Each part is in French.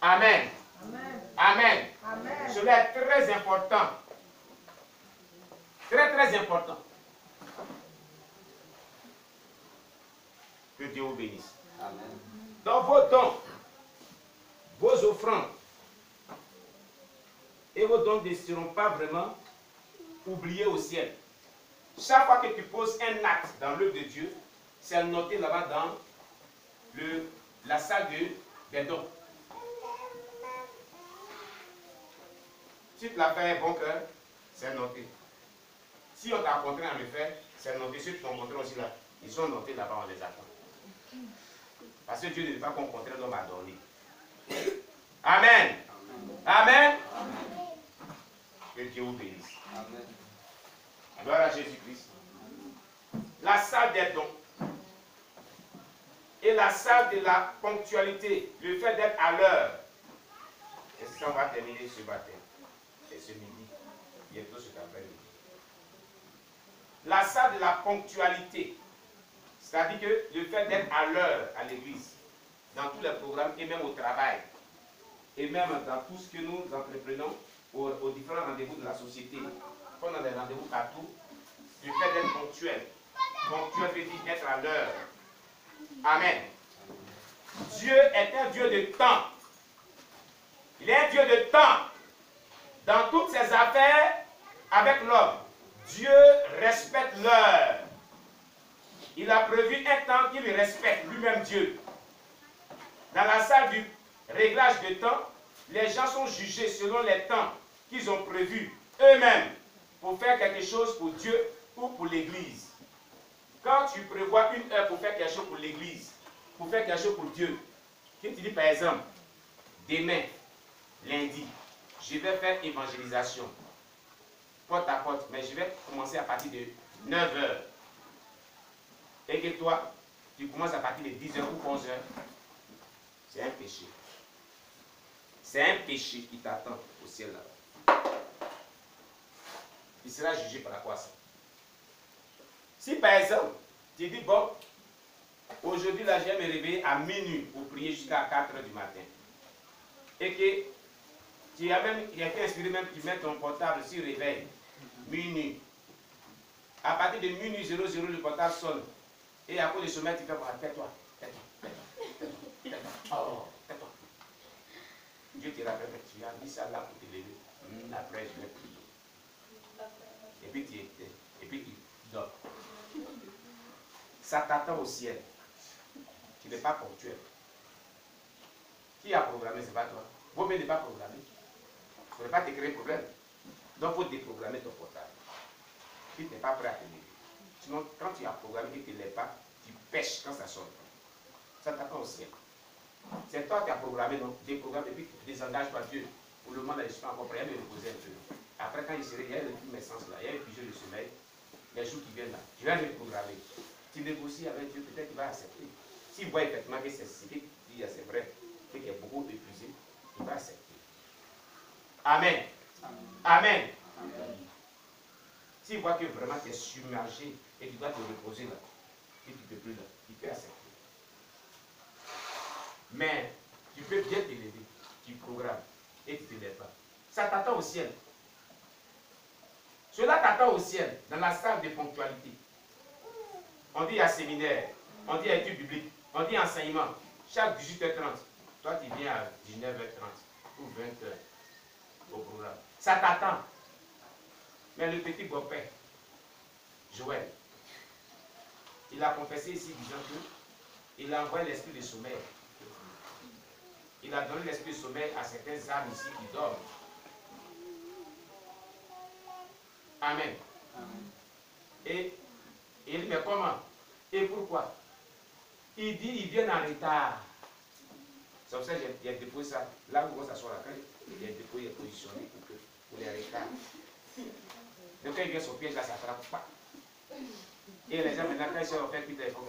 Amen. Amen. Amen. Amen. Cela est très important. Très, très important. Que Dieu vous bénisse. Amen. Dans vos dons, vos offrandes et vos dons ne seront pas vraiment oubliés au ciel. Chaque fois que tu poses un acte dans l'œuvre de Dieu, c'est noté là-bas dans la salle des dons. Si tu l'as fait un bon cœur, c'est noté. Si on t'a rencontré à le faire, c'est noté. Ceux qui t'ont rencontré aussi là, ils sont notés là-bas, on les attend. Parce que Dieu ne veut pas qu'on rencontre l'homme à dormir. Amen. Amen. Amen. Que Dieu vous bénisse. Amen. Gloire à Jésus-Christ. La salle des dons et la salle de la ponctualité, le fait d'être à l'heure. Et c'est ça, on va terminer ce matin et ce midi, bientôt cet après-midi. La salle de la ponctualité, c'est-à-dire que le fait d'être à l'heure à l'église, dans tous les programmes et même au travail, et même dans tout ce que nous entreprenons aux différents rendez-vous de la société, qu'on a des rendez-vous partout, le fait d'être ponctuel. Ponctuel veut dire être à l'heure. Amen. Dieu est un Dieu de temps. Il est un Dieu de temps. Dans toutes ses affaires avec l'homme, Dieu respecte l'heure. Il a prévu un temps qu'il respecte, lui-même Dieu. Dans la salle du réglage de temps, les gens sont jugés selon les temps qu'ils ont prévus eux-mêmes pour faire quelque chose pour Dieu ou pour l'Église. Quand tu prévois une heure pour faire quelque chose pour l'Église, pour faire quelque chose pour Dieu, qui te dit par exemple, demain, lundi, je vais faire évangélisation, porte à porte, mais je vais commencer à partir de 9 h. Et que toi, tu commences à partir de 10 h ou 11 h, c'est un péché. C'est un péché qui t'attend au ciel là-bas. Il sera jugé par quoi ça? Si par exemple, tu dis, bon, aujourd'hui là, je vais me réveiller à minuit pour prier jusqu'à 4 h du matin. Et que tu as même, il y a été inspiré même qui met ton portable sur réveil, minuit. À partir de minuit 00, le portable sonne. Et à cause du sommeil, tu fais quoi? Tais-toi, tais-toi, tais-toi, oh, tais-toi. Dieu te rappelle, tu as mis ça là pour te lever. Après, je vais prier. Et puis tu dors. Ça t'attend au ciel. Tu n'es pas ponctuel. Qui a programmé? Ce n'est pas toi. Vous-même n'êtes pas programmé. Il ne faut pas te créer un problème. Donc il faut déprogrammer ton portable. Tu n'es pas prêt à te lever. Sinon, quand tu as programmé et que tu ne lèves pas, tu pêches quand ça sonne. Ça t'attend au ciel. C'est toi qui as programmé, donc déprogramme et puis tu désengage par Dieu. Pour le moment, je suis pas encore prêt à me reposer un peu. Après, quand il serait, il y a le sens là, il y a un pigeon de sommeil, les jours qui viennent là, je vais me programmer. Tu négocies avec Dieu, peut-être qu'il va accepter. S'il voit effectivement que c'est ce qu'il dit, c'est vrai, et qu'il est beaucoup épuisé, il va accepter. Amen. Amen. Amen. S'il voit que vraiment tu es submergé et tu dois te reposer là, et tu ne peux plus là, il peut accepter. Mais tu peux bien te lever, tu programmes et tu ne te lèves pas. Ça t'attend au ciel. Cela t'attend au ciel, dans la salle de ponctualité. On dit à séminaire, on dit à études bibliques, on dit enseignement. Chaque 18 h 30, toi tu viens à 19 h 30 ou 20 h au programme. Ça t'attend. Mais le petit beau-père, Joël, il a confessé ici disant qu'il a envoyé l'esprit de sommeil. Il a donné l'esprit de sommeil à certaines âmes ici qui dorment. Amen. Amen. Et il dit, mais comment? Et pourquoi? Il dit, ils viennent en retard. C'est pour ça que j'ai déposé ça. Là où on s'assoit la crème, il a déposé, il est positionné pour les retards. Donc quand il vient son piège là, ça ne frappe pas. Et les gens maintenant, quand ils sont en fait, Peter, il faut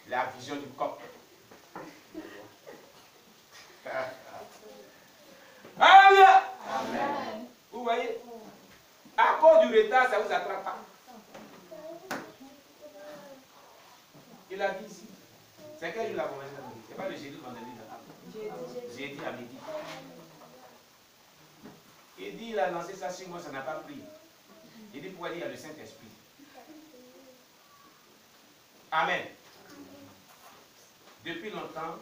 la vision du coq. Alléluia. Amen. Vous voyez, à cause du retard, ça ne vous attrape pas. Il a dit ici. C'est quel jour la convention? C'est pas le jeudi, vendredi. Jeudi à midi. Il dit, il a lancé ça sur moi, ça n'a pas pris. Il dit, pourquoi il y a le Saint-Esprit? Amen. Depuis longtemps,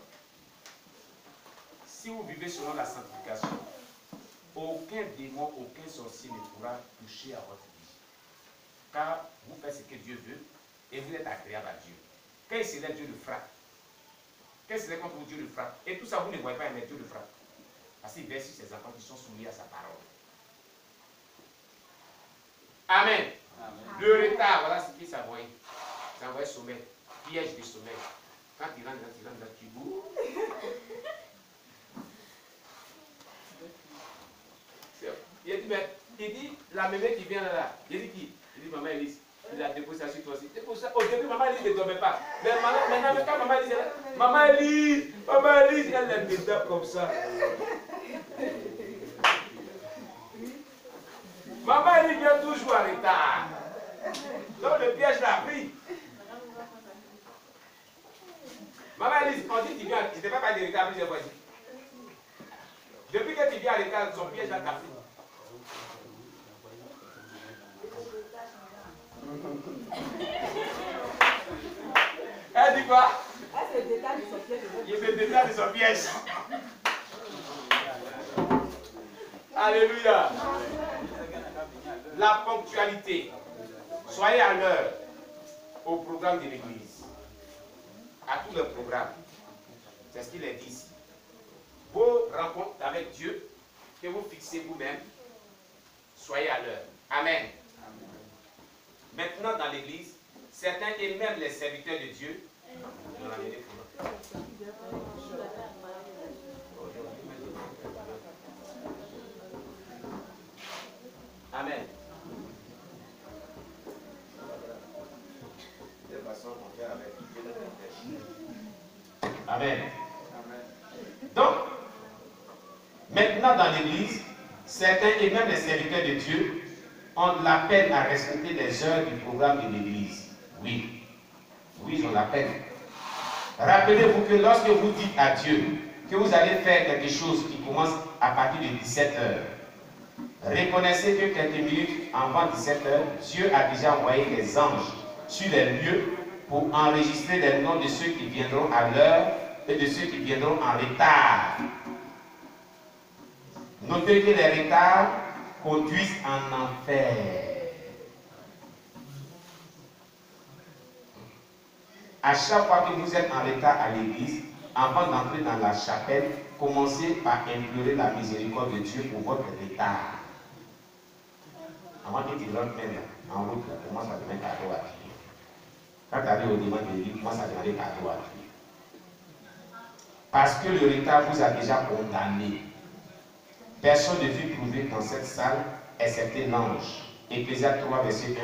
si vous vivez selon la sanctification, aucun démon, aucun sorcier ne pourra toucher à votre vie. Car vous faites ce que Dieu veut et vous êtes agréable à Dieu. Quand il s'élève, Dieu le frappe. Quand il s'élève contre vous, Dieu le frappe. Et tout ça, vous ne voyez pas, mais Dieu le frappe. Parce qu'il verse sur ses enfants qui sont soumis à sa parole. Amen. Amen. Le retard, voilà ce qui s'envoie. Ça envoie sommeil, piège de sommeil. Quand il rentre, tu bouges. Il dit, la mémé qui vient là, il dit qui? Il dit, maman Elise, il a déposé ça sur toi aussi. Au début, maman Elise ne dormait pas. Mais maintenant, quand maman Elise est là, maman Elise, elle est médecin comme ça. Maman Elise vient toujours en retard. Donc le piège l'a pris. Maman Elise, on dit que tu viens, je ne t'ai pas parlé de retard plusieurs fois. Depuis que tu viens en retard, son piège l'a pris. Elle dit quoi? Elle se détache de son piège. Il se détache de son piège. Alléluia. La ponctualité. Soyez à l'heure au programme de l'église. À tout le programme. C'est ce qu'il est dit ici. Vos rencontres avec Dieu, que vous fixez vous-même, soyez à l'heure. Amen. Maintenant, dans l'église, certains et même les serviteurs de Dieu, Amen. De toute façon, on fait avec Dieu. Amen. Donc, maintenant dans l'église, certains et même les serviteurs de Dieu ont de la peine à respecter les heures du programme de l'église. Oui. Oui, ils ont la peine. Rappelez-vous que lorsque vous dites à Dieu que vous allez faire quelque chose qui commence à partir de 17 heures, reconnaissez que quelques minutes avant 17 heures, Dieu a déjà envoyé des anges sur les lieux pour enregistrer les noms de ceux qui viendront à l'heure et de ceux qui viendront en retard. Notez que les retards conduisent en enfer. À chaque fois que vous êtes en retard à l'église, avant d'entrer dans la chapelle, commencez par implorer la miséricorde de Dieu pour votre retard. Avant que tu rentres même en route, commence à demander cadeau à Dieu. Quand tu arrives au dimanche de l'église, commence à demander cadeau à Dieu. Parce que le retard vous a déjà condamné. Personne ne fut trouvé dans cette salle, excepté l'ange. Ecclésiaste 3, verset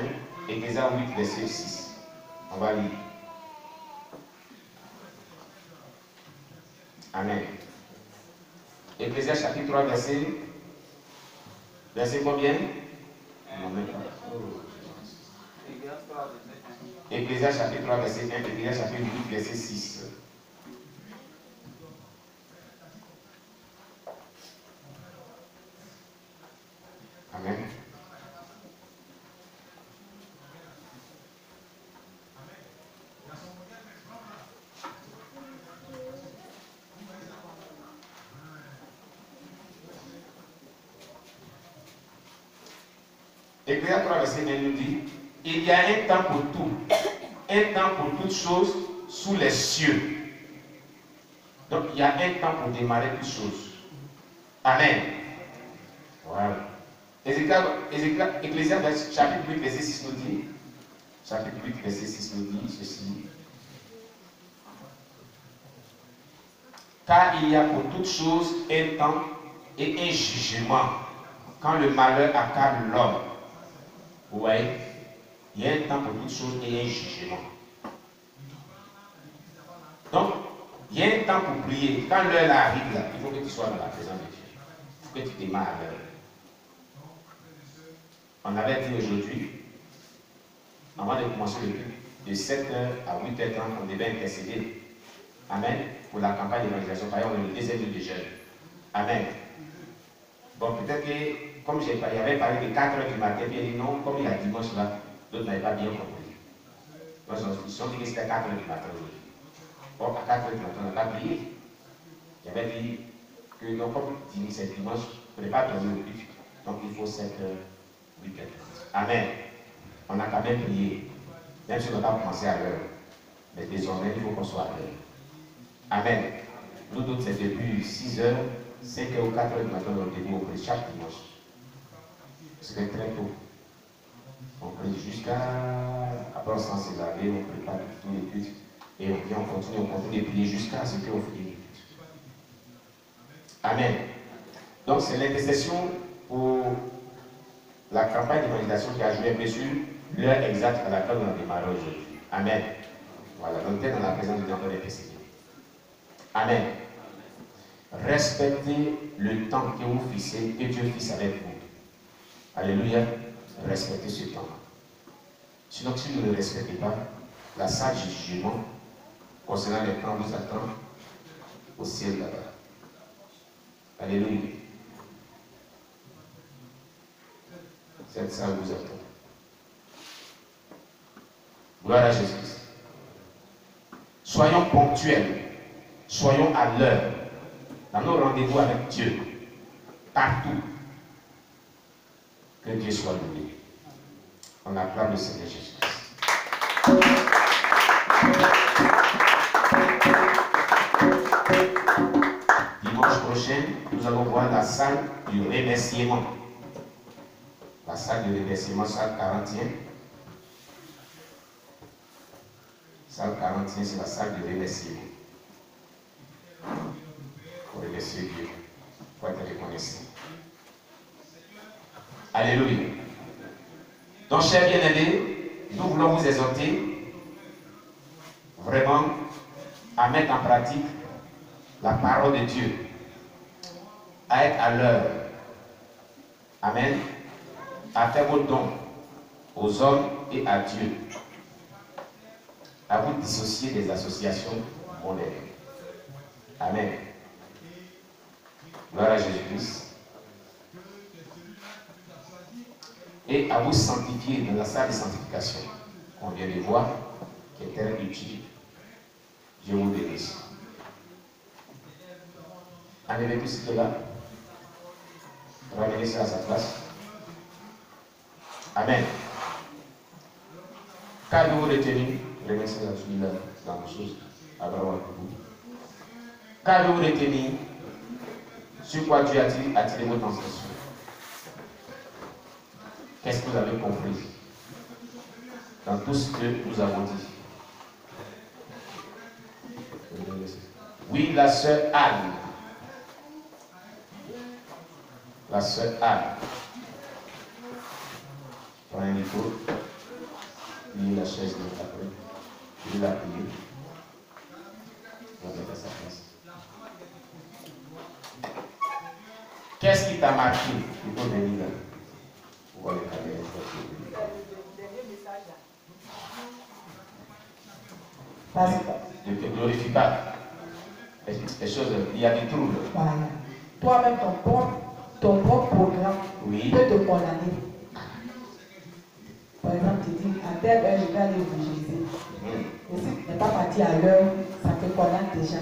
1, Ecclésiaste 8, verset 6. On va lire. Amen. Ecclésiaste chapitre 3, verset combien? Non, même pas. Ecclésiaste chapitre 3, verset 1, Ecclésiaste chapitre 8, verset 6. Amen. Ecclésiaste 3, verset 1 nous dit, il y a un temps pour tout, un temps pour toutes choses sous les cieux. Donc il y a un temps pour démarrer toutes choses. Amen. Voilà. Ecclésiaste chapitre 8, verset 6 nous dit, chapitre 8, verset 6 nous dit ceci. Car il y a pour toutes choses un temps et un jugement quand le malheur accable l'homme. Vous voyez, il y a un temps pour toutes choses et un jugement. Donc, il y a un temps pour prier. Quand l'heure arrive, là, il faut que tu sois dans la présence de Dieu. Il faut que tu démarres à l'heure. On avait dit aujourd'hui, avant de commencer le culte, de 7h à 8h30, on devait intercéder. Amen. Pour la campagne d'évangélisation. Par exemple, le deuxième jour de jeûne. Amen. Bon, peut-être que, comme il avait parlé de 4h du matin, puis il dit non, comme il y a dimanche là, d'autres n'avaient pas bien compris. Donc, ils sont dit que c'était 4h du matin aujourd'hui. Bon, à 4h du matin, on n'a pas prié. Il avait dit que non, comme c'est dimanche, on ne peut pas dormir au but. Donc, il faut 7h, 8h30. Amen. On a quand même prié. Même si on n'a pas commencé à l'heure. Mais désormais, il faut qu'on soit à l'heure. Amen. Nous d'autres, c'est depuis 6h, 5h ou 4h du matin, on début au prix chaque dimanche. C'était très tôt. On prie jusqu'à. Après, on s'en s'est lavé, on prépare tous les cultes. Et on vient, on continue de prier jusqu'à ce qu'on finisse les cultes. Amen. Donc, c'est l'intercession pour la campagne d'évangélisation qui a joué un peu sur l'heure exacte à laquelle on a démarré aujourd'hui. Amen. Voilà, donc peut-être dans la présence de Dieu, on peut intercéder. Amen. Respectez le temps que vous fixez, que Dieu fixe avec vous. Alléluia. Respectez ce temps. Sinon, si vous ne le respectez pas, la salle du jugement concernant les temps vous attend au ciel là-bas. Alléluia. Cette salle vous attend. Gloire à Jésus. Soyons ponctuels. Soyons à l'heure. Dans nos rendez-vous avec Dieu. Partout. Que Dieu soit loué. On acclame le Seigneur Jésus. Dimanche prochain, nous allons voir la salle du remerciement. La salle du remerciement, salle 41. Salle 41, c'est la salle du remerciement. Pour remercier Dieu, pour être reconnaissant. Alléluia. Donc, chers bien-aimés, nous voulons vous exhorter vraiment à mettre en pratique la parole de Dieu, à être à l'heure. Amen. À faire vos dons aux hommes et à Dieu. À vous dissocier des associations mondaines. Amen. Gloire à Jésus-Christ. Et à vous sanctifier dans la salle de sanctification qu'on vient de voir, qui est très utile. Je vous bénisse. Enlevez tout ce là. Ramenez ça à sa place. Amen. Qu'avez-vous retenu? Remettez ça celui-là dans vos choses. Qu'avez-vous retenu? Sur quoi Dieu a-t-il attiré votre attention? Qu'est-ce que vous avez compris dans tout ce que nous avons dit? Oui, la sœur Anne. La sœur Anne. Prends un micro. Pliez la chaise de après. Je vais la plier. On va mettre à sa place. Qu'est-ce qui t'a marqué? Il faut venir là. On va les caméras. Ne te glorifie pas. Les choses, il y a des troubles. Voilà. Toi-même, ton propre programme Oui. peut te condamner. Par exemple, tu dis, à telle heure, je vais aller évangéliser. Et si tu n'es pas parti à l'heure, ça te condamne déjà.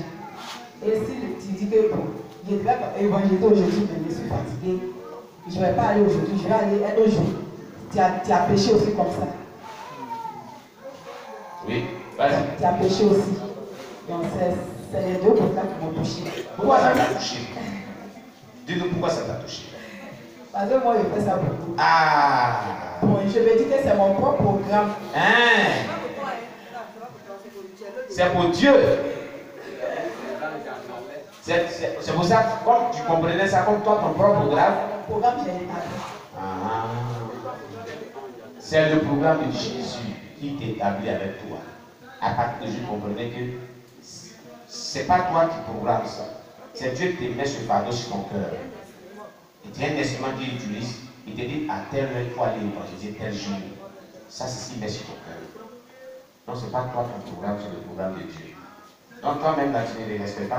Et si tu dis que bon, je vais évangéliser aujourd'hui, mais je suis fatigué, je ne vais pas aller aujourd'hui, je vais aller un autre jour. Tu as péché aussi comme ça. Oui, vas-y. Tu as péché aussi. Donc c'est les deux programmes qui m'ont touché. Pourquoi ça t'a touché? Dis-nous pourquoi ça t'a touché. Parce que moi, je fais ça beaucoup. Ah! Bon, je me dis que c'est mon propre programme. Hein? C'est pour Dieu. C'est pour ça, comme tu comprenais ça comme toi, ton propre programme. Mon programme, j'ai établi. Ah. C'est le programme de Jésus qui t'établit avec toi. À partir de je comprenais que c'est pas toi qui programme ça. C'est Dieu qui te met ce fardeau sur ton cœur. Il te dit un instrument qu'il utilise. Il te dit à telle heure il faut aller évangéliser tel jour. Ça, c'est ce qu'il met sur ton cœur. Non, ce n'est pas toi ton programme, c'est le programme de Dieu. Donc toi-même, là, tu ne les respectes pas.